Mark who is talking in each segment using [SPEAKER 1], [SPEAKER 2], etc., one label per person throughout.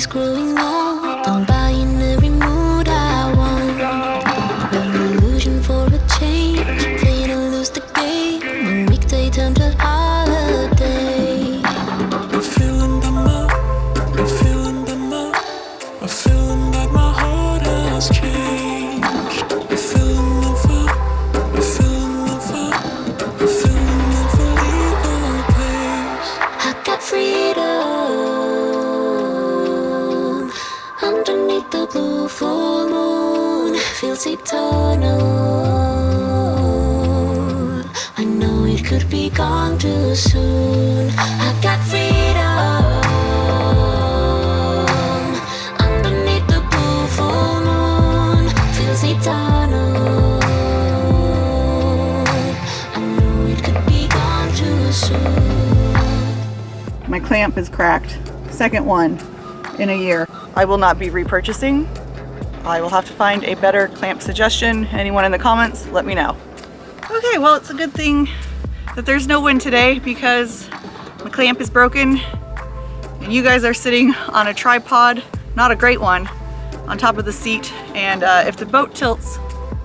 [SPEAKER 1] is growing old. I'm buying every mood I want. Revolution for a change. Play to lose the game. A weekday turned to holiday.
[SPEAKER 2] I'm feeling the mood. I'm feeling the mood. I'm feeling like my heart has changed. I'm feeling the vibe. I'm feeling the vibe. I'm feeling the illegal pace.
[SPEAKER 1] I got freedom underneath the blue full moon. Feels eternal. I know it could be gone too soon. I got freedom underneath the blue full moon. Feels eternal. I know it could be gone too soon.
[SPEAKER 3] My clamp is cracked. Second one in a year. I will not be repurchasing. I will have to find a better clamp suggestion. Anyone in the comments, let me know. Okay, well, it's a good thing that there's no wind today because my clamp is broken and you guys are sitting on a tripod, not a great one, on top of the seat, and if the boat tilts,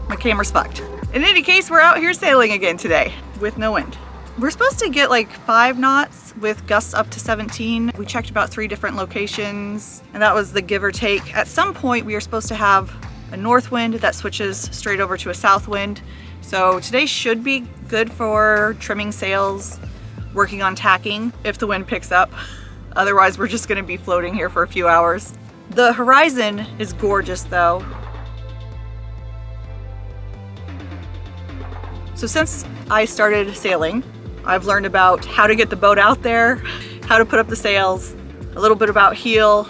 [SPEAKER 3] my camera's fucked. In any case, we're out here sailing again today with no wind. We're supposed to get like 5 knots with gusts up to 17. We checked about 3 different locations and that was the give or take. At some point we are supposed to have a north wind that switches straight over to a south wind. So today should be good for trimming sails, working on tacking if the wind picks up. Otherwise we're just gonna be floating here for a few hours. The horizon is gorgeous though. So since I started sailing, I've learned about how to get the boat out there, how to put up the sails, a little bit about heel,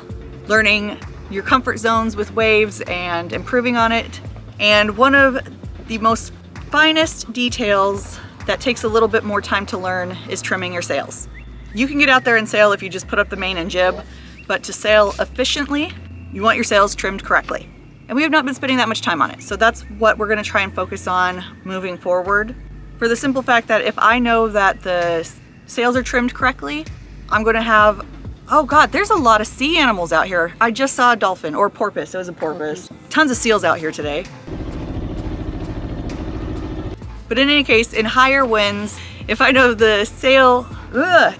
[SPEAKER 3] learning your comfort zones with waves and improving on it. And one of the most finest details that takes a little bit more time to learn is trimming your sails. You can get out there and sail if you just put up the main and jib, but to sail efficiently, you want your sails trimmed correctly. And we have not been spending that much time on it. So that's what we're gonna try and focus on moving forward. For the simple fact that if I know that the sails are trimmed correctly, I'm gonna have, oh God, there's a lot of sea animals out here. I just saw a dolphin, or porpoise, it was a porpoise. Tons of seals out here today. But in any case, in higher winds, if I know the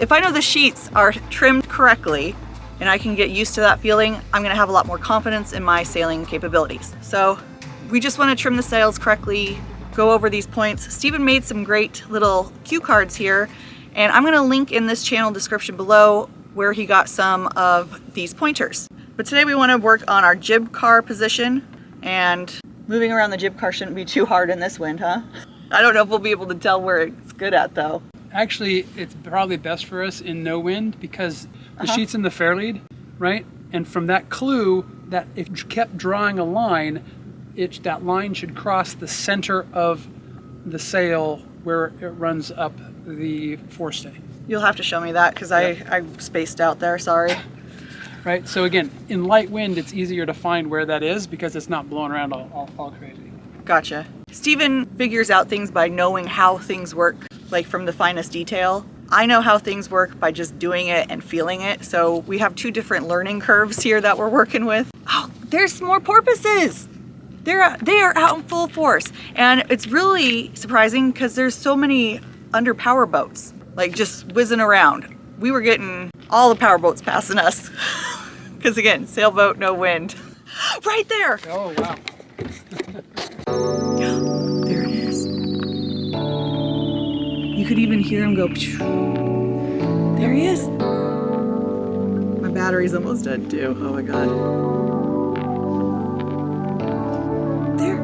[SPEAKER 3] if I know the sheets are trimmed correctly, and I can get used to that feeling, I'm gonna have a lot more confidence in my sailing capabilities. So we just wanna trim the sails correctly, go over these points. Stephen made some great little cue cards here, and I'm gonna link in this channel description below where he got some of these pointers. But today we wanna work on our jib car position, and moving around the jib car shouldn't be too hard in this wind, huh? I don't know if we'll be able to tell where it's good at though.
[SPEAKER 4] Actually, it's probably best for us in no wind because the sheet's in the fairlead, right? And from that clue, that if you kept drawing a line, that line should cross the center of the sail where it runs up the forestay.
[SPEAKER 3] You'll have to show me that because I spaced out there, sorry.
[SPEAKER 4] Right, so again, in light wind, it's easier to find where that is because it's not blowing around all crazy.
[SPEAKER 3] Gotcha. Stephen figures out things by knowing how things work, like from the finest detail. I know how things work by just doing it and feeling it. So we have 2 different learning curves here that we're working with. Oh, there's more porpoises. They are out in full force. And it's really surprising because there's so many under power boats, like just whizzing around. We were getting all the power boats passing us. Because again, sailboat, no wind. Right there.
[SPEAKER 4] Oh, wow.
[SPEAKER 3] There it is. You could even hear him go. There he is. My battery's almost dead too. Oh my God. There.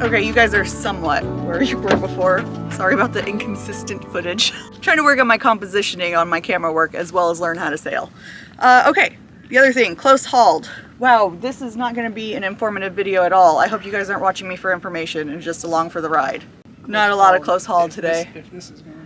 [SPEAKER 3] Okay, you guys are somewhat where you were before. Sorry about the inconsistent footage. Trying to work on my compositioning on my camera work as well as learn how to sail. Okay, the other thing, close hauled. Wow, this is not gonna be an informative video at all. I hope you guys aren't watching me for information and just along for the ride. Not a lot of close haul today.
[SPEAKER 4] If this is going on.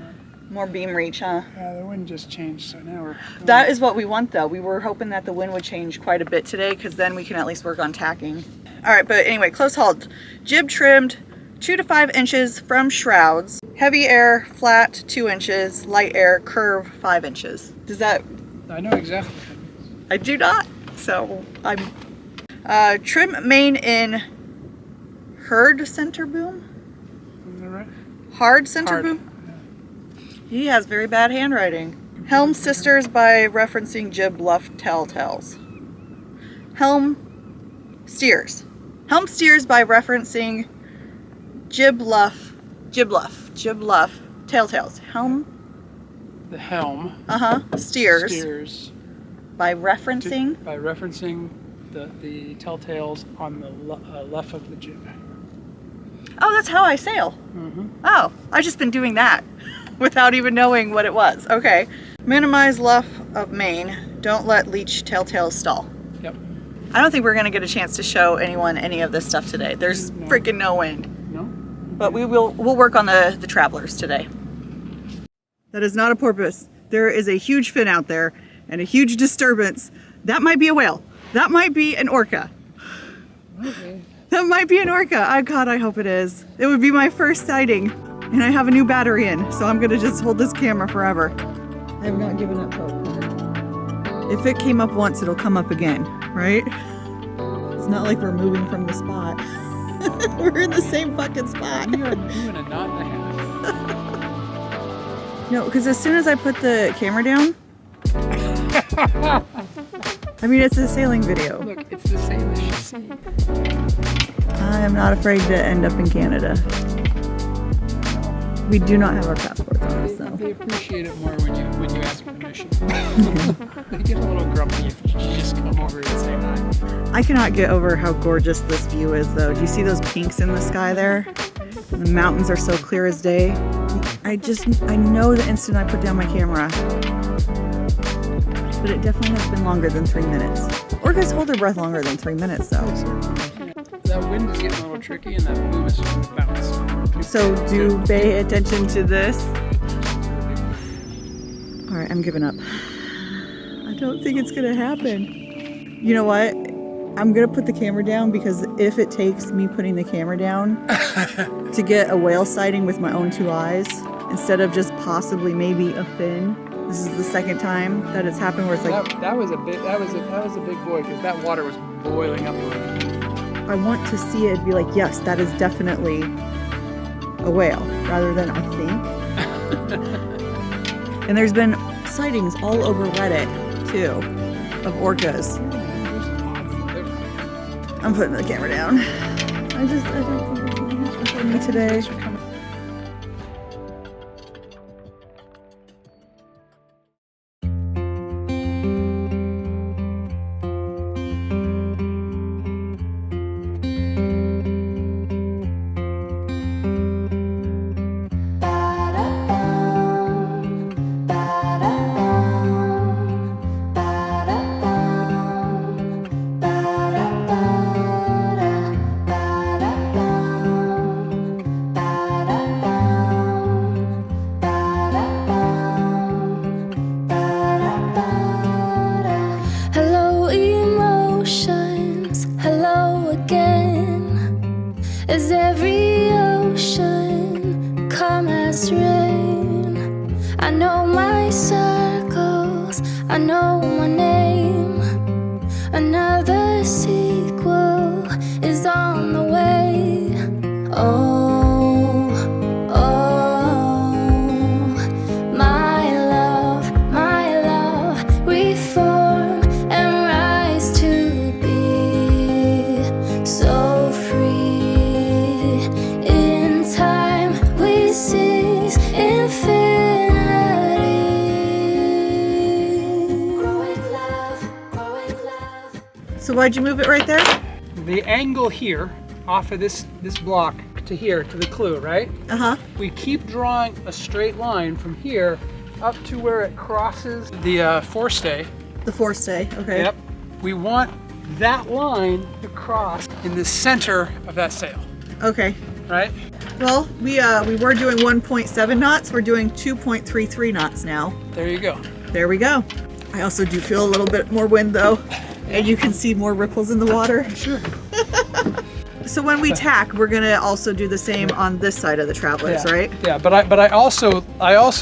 [SPEAKER 3] More beam reach, huh?
[SPEAKER 4] Yeah, the wind just changed, so now we're going.
[SPEAKER 3] That is what we want though. We were hoping that the wind would change quite a bit today because then we can at least work on tacking. All right, but anyway, close hauled. Jib trimmed 2 to 5 inches from shrouds. Heavy air, flat 2 inches. Light air, curve 5 inches. Does that?
[SPEAKER 4] I know exactly.
[SPEAKER 3] I do not. So I'm trim main in hard center boom.
[SPEAKER 4] Is that right?
[SPEAKER 3] Hard center
[SPEAKER 4] Hard.
[SPEAKER 3] boom. He has very bad handwriting. Helm sisters by referencing jib luff telltales. Helm steers. Helm steers by referencing jib luff telltales. Helm
[SPEAKER 4] The helm
[SPEAKER 3] steers by referencing
[SPEAKER 4] the telltales on the left of the jib.
[SPEAKER 3] Oh, that's how I sail. Oh, I've just been doing that without even knowing what it was. Okay. Minimize luff of main. Don't let leech telltales stall.
[SPEAKER 4] Yep.
[SPEAKER 3] I don't think we're going to get a chance to show anyone any of this stuff today. There's freaking no wind.
[SPEAKER 4] No?
[SPEAKER 3] But we'll work on the travelers today. That is not a porpoise. There is a huge fin out there and a huge disturbance. That might be a whale. That might be an orca.
[SPEAKER 4] Okay.
[SPEAKER 3] That might be an orca. Oh God, I hope it is. It would be my first sighting. And I have a new battery in, so I'm gonna just hold this camera forever. I have not given up hope. If it came up once, it'll come up again, right? It's not like we're moving from the spot. We're in the same fucking spot.
[SPEAKER 4] You're doing a knot and a half.
[SPEAKER 3] No, because as soon as I put the camera down, I mean, it's a sailing video.
[SPEAKER 4] Look, it's the same as you see.
[SPEAKER 3] I am not afraid to end up in Canada. We do not have our passports on us,
[SPEAKER 4] They
[SPEAKER 3] so.
[SPEAKER 4] appreciate it more when you ask permission. They get a little grumpy if you just come over and say hi.
[SPEAKER 3] I cannot get over how gorgeous this view is, though. Do you see those pinks in the sky there? The mountains are so clear as day. I know the instant I put down my camera. But it definitely has been longer than 3 minutes. Orcas hold their breath longer than 3 minutes, though.
[SPEAKER 4] That wind is getting a little tricky and that boom is starting to bounce.
[SPEAKER 3] So do pay attention to this. All right, I'm giving up. I don't think it's gonna happen. You know what? I'm gonna put the camera down because if it takes me putting the camera down to get a whale sighting with my own 2 eyes, instead of just possibly maybe a fin, this is the second time that it's happened where it's like
[SPEAKER 4] that was a big boy because that water was boiling up already.
[SPEAKER 3] I want to see it and be like, yes, that is definitely a whale, rather than I think. And there's been sightings all over Reddit too of orcas. I'm putting the camera down. I don't think it's gonna happen for me today.
[SPEAKER 1] Hello, emotions. Hello again. As every ocean come as rain. I know my circles. I know my name. Another sequel is on the way. Oh, oh, my love, reform and rise to be so free. In time we seize infinity. Growing love, growing love.
[SPEAKER 3] So why'd you move it right there?
[SPEAKER 4] The angle here, off of this block to here, to the clue, right?
[SPEAKER 3] Uh-huh.
[SPEAKER 4] We keep drawing a straight line from here up to where it crosses the forestay.
[SPEAKER 3] The forestay, okay.
[SPEAKER 4] Yep. We want that line to cross in the center of that sail,
[SPEAKER 3] Okay.
[SPEAKER 4] right?
[SPEAKER 3] Well, we were doing 1.7 knots. We're doing 2.33 knots now.
[SPEAKER 4] There you go.
[SPEAKER 3] There we go. I also do feel a little bit more wind though, and you can see more ripples in the water.
[SPEAKER 4] Sure.
[SPEAKER 3] So when we tack, we're gonna also do the same on this side of the Travelers, right?
[SPEAKER 4] Yeah, but I also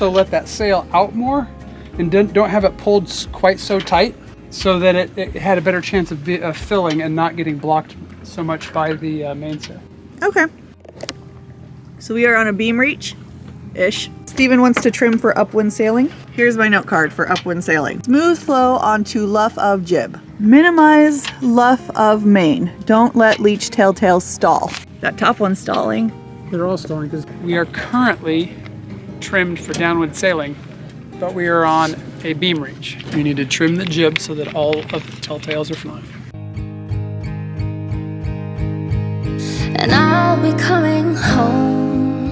[SPEAKER 4] let that sail out more and don't have it pulled quite so tight, so that it had a better chance of filling and not getting blocked so much by the mainsail.
[SPEAKER 3] Okay. So we are on a beam reach-ish. Steven wants to trim for upwind sailing. Here's my note card for upwind sailing. Smooth flow onto luff of jib. Minimize luff of main. Don't let leech tailtails stall. That top one's stalling.
[SPEAKER 4] They're all stalling because we are currently trimmed for downwind sailing, but we are on a beam reach. We need to trim the jib so that all of the tailtails are flying.
[SPEAKER 1] And I'll be coming home,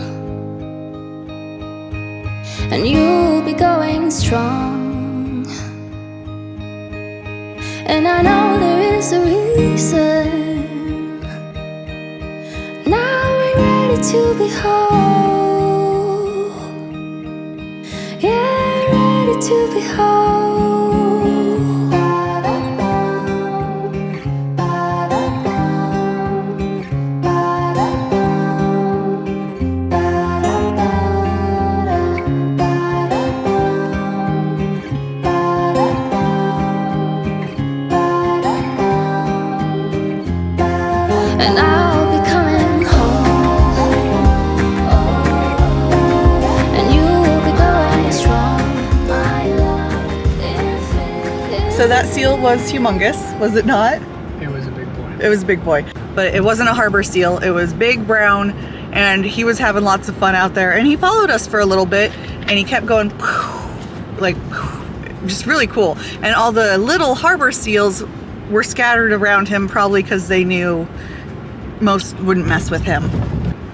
[SPEAKER 1] and you'll be going strong. And I know there is a reason. Now we're ready to be home. Yeah, ready to be home. And I'll be coming home, and you'll be going strong, my love.
[SPEAKER 3] So that seal was humongous, was it not?
[SPEAKER 4] It was a big boy.
[SPEAKER 3] It was a big boy. But it wasn't a harbor seal, it was big brown, and he was having lots of fun out there. And he followed us for a little bit, and he kept going, like, just really cool. And all the little harbor seals were scattered around him, probably because they knew most wouldn't mess with him.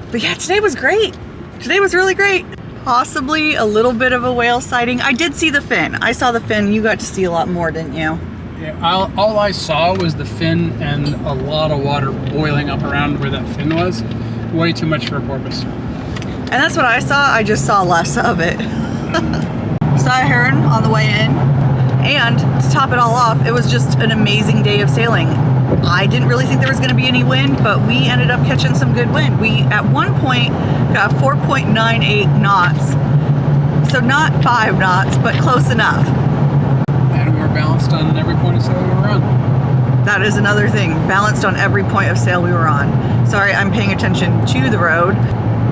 [SPEAKER 3] But yeah, today was great. Today was really great. Possibly a little bit of a whale sighting. I did see the fin. I saw the fin. You got to see a lot more, didn't you?
[SPEAKER 4] Yeah, all I saw was the fin and a lot of water boiling up around where that fin was. Way too much for a porpoise.
[SPEAKER 3] And that's what I saw. I just saw less of it. Saw a heron on the way in. And to top it all off, it was just an amazing day of sailing. I didn't really think there was going to be any wind, but we ended up catching some good wind. We, at one point, got 4.98 knots. So not 5 knots, but close enough.
[SPEAKER 4] And we were balanced on every point of sail we were on.
[SPEAKER 3] That is another thing, balanced on every point of sail we were on. Sorry, I'm paying attention to the road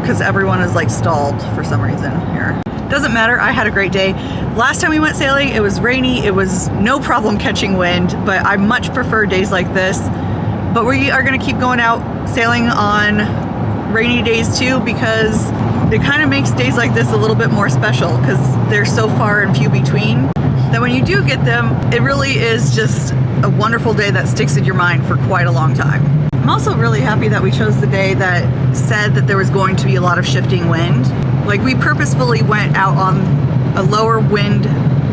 [SPEAKER 3] because everyone is like stalled for some reason here. Doesn't matter, I had a great day. Last time we went sailing, it was rainy, it was no problem catching wind, but I much prefer days like this. But we are gonna keep going out sailing on rainy days too, because it kind of makes days like this a little bit more special because they're so far and few between that when you do get them, it really is just a wonderful day that sticks in your mind for quite a long time. I'm also really happy that we chose the day that said that there was going to be a lot of shifting wind. Like, we purposefully went out on a lower wind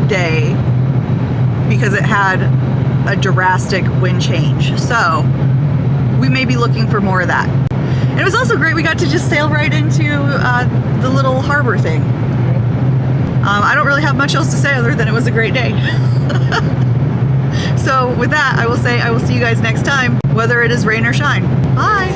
[SPEAKER 3] day because it had a drastic wind change. So we may be looking for more of that. And it was also great, we got to just sail right into the little harbor thing. I don't really have much else to say other than it was a great day. So with that, I will say I will see you guys next time, whether it is rain or shine. Bye!